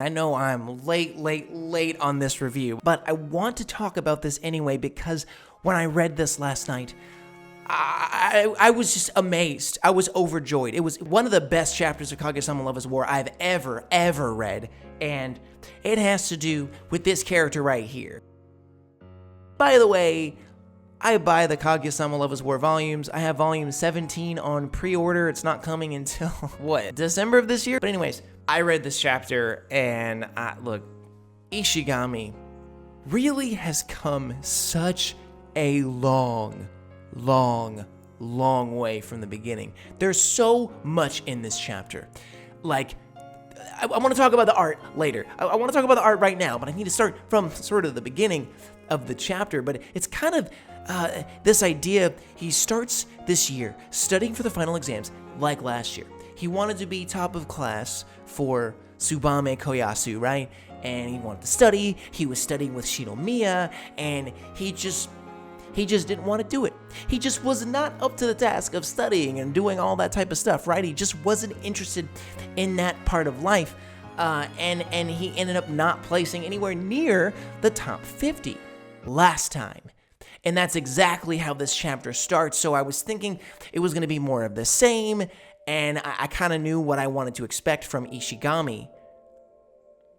I know I'm late on this review, but I want to talk about this anyway because when I read this last night, I was just amazed. I was overjoyed. It was one of the best chapters of Kaguya-Sama Love is War I've ever read, and it has to do with this character right here. By the way, I buy the Kaguya-Sama Love is War volumes. I have volume 17 on pre-order. It's not coming until, December of this year? But anyways, I read this chapter, and look, Ishigami really has come such a long way from the beginning. There's so much in this chapter. Like, I want to talk about the art later. I want to talk about the art right now, but I need to start from sort of the beginning of the chapter. But it's kind of this idea. He starts this year studying for the final exams like last year. He wanted to be top of class for Tsubame Koyasu, right? And he wanted to study. He was studying with Shinomiya, and he just didn't want to do it. He just was not up to the task of studying and doing all that type of stuff, right? He just wasn't interested in that part of life, and he ended up not placing anywhere near the top 50 last time. And that's exactly how this chapter starts, so I was thinking it was going to be more of the same, and I kind of knew what I wanted to expect from Ishigami,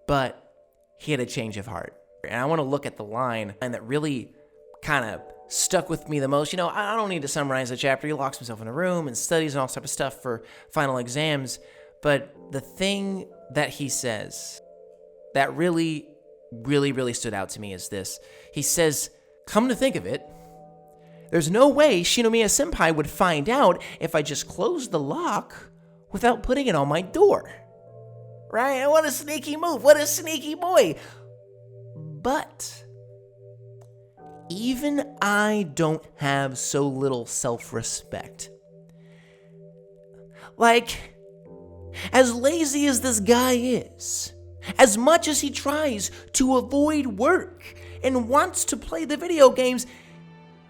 but he had a change of heart. And I want to look at the line, and that really kind of stuck with me the most. You know, I don't need to summarize the chapter. He locks himself in a room and studies and all type of stuff for final exams. But the thing that he says that really stood out to me is this. He says, come to think of it, there's no way Shinomiya-senpai would find out if I just closed the lock without putting it on my door. Right? What a sneaky move. What a sneaky boy. But even I don't have so little self-respect. Like, as lazy as this guy is, as much as he tries to avoid work and wants to play the video games,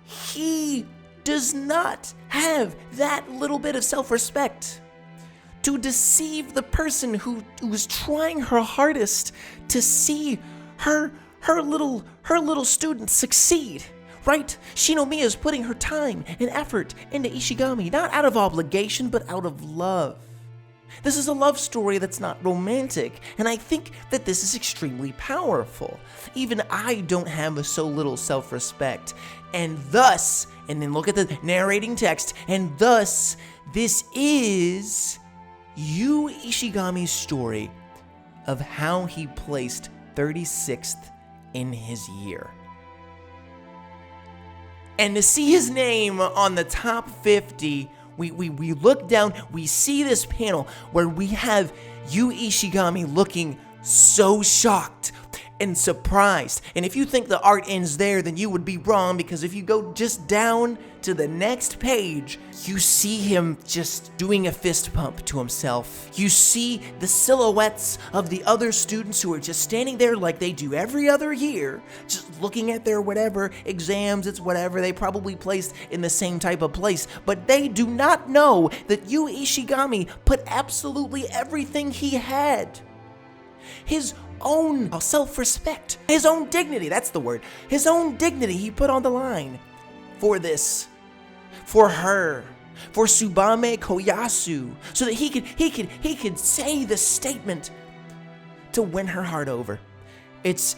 he does not have that little bit of self-respect to deceive the person who's trying her hardest to see her little student succeed, right? Shinomiya is putting her time and effort into Ishigami, not out of obligation, but out of love. This is a love story that's not romantic, and I think that this is extremely powerful. Even I don't have so little self-respect, and thus, and then look at the narrating text, and thus, this is Yu Ishigami's story of how he placed 36th in his year. And to see his name on the top 50, we look down, we see this panel where we have Yu Ishigami looking so shocked and surprised. And if you think the art ends there, then you would be wrong, because if you go just down to the next page, you see him just doing a fist pump to himself. You see the silhouettes of the other students who are just standing there like they do every other year, just looking at their whatever exams, it's whatever, they probably placed in the same type of place, but they do not know that Yu Ishigami put absolutely everything he had, his own self-respect, his own dignity, that's the word, his own dignity he put on the line for this, for her, for Tsubame Koyasu, so that he could say the statement to win her heart over. It's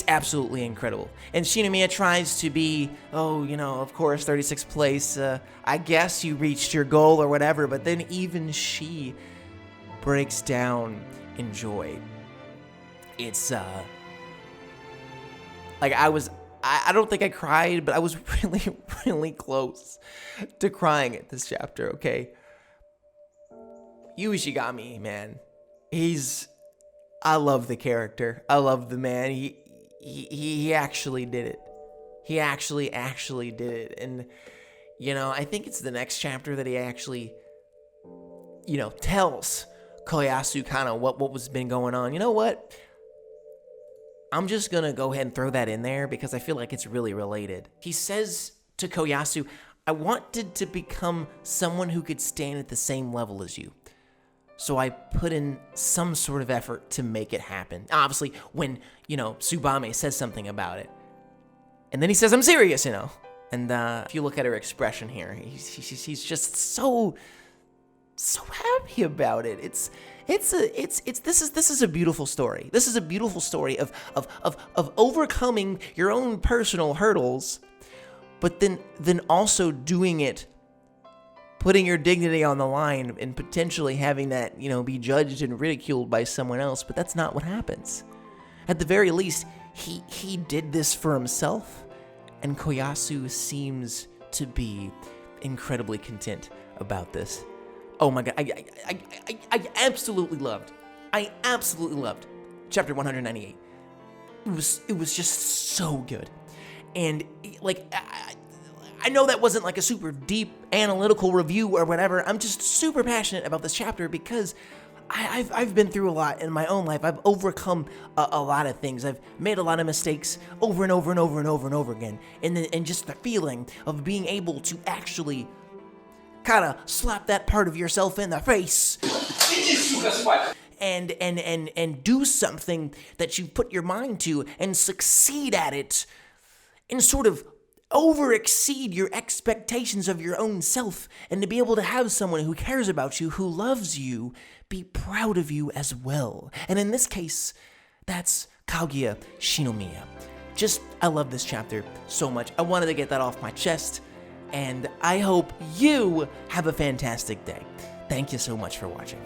absolutely incredible. And Shinomiya tries to be, of course, 36th place, I guess you reached your goal or whatever, but then even she breaks down in joy. It's, I don't think I cried, but I was really close to crying at this chapter, okay? Yu Ishigami, man. I love the character. I love the man. He actually did it. He actually did it. And, I think it's the next chapter that he actually, tells Koyasu kind of what was been going on. You know what? I'm just going to go ahead and throw that in there because I feel like it's really related. He says to Koyasu, I wanted to become someone who could stand at the same level as you. So I put in some sort of effort to make it happen. Obviously, when, Tsubame says something about it. And then he says, I'm serious, And if you look at her expression here, he's just so happy about it. This is a beautiful story. This is a beautiful story of overcoming your own personal hurdles, but then also doing it, putting your dignity on the line and potentially having that, be judged and ridiculed by someone else. But that's not what happens. At the very least, he did this for himself, and Koyasu seems to be incredibly content about this. Oh my god, I absolutely loved chapter 198. It was just so good. And I know that wasn't like a super deep analytical review or whatever. I'm just super passionate about this chapter because I've been through a lot in my own life. I've overcome a lot of things. I've made a lot of mistakes over and over and over and over and over again. And just the feeling of being able to actually kind of slap that part of yourself in the face and do something that you put your mind to and succeed at it and sort of over-exceed your expectations of your own self, and to be able to have someone who cares about you, who loves you, be proud of you as well. And in this case, that's Kaguya Shinomiya. I love this chapter so much. I wanted to get that off my chest, and I hope you have a fantastic day. Thank you so much for watching.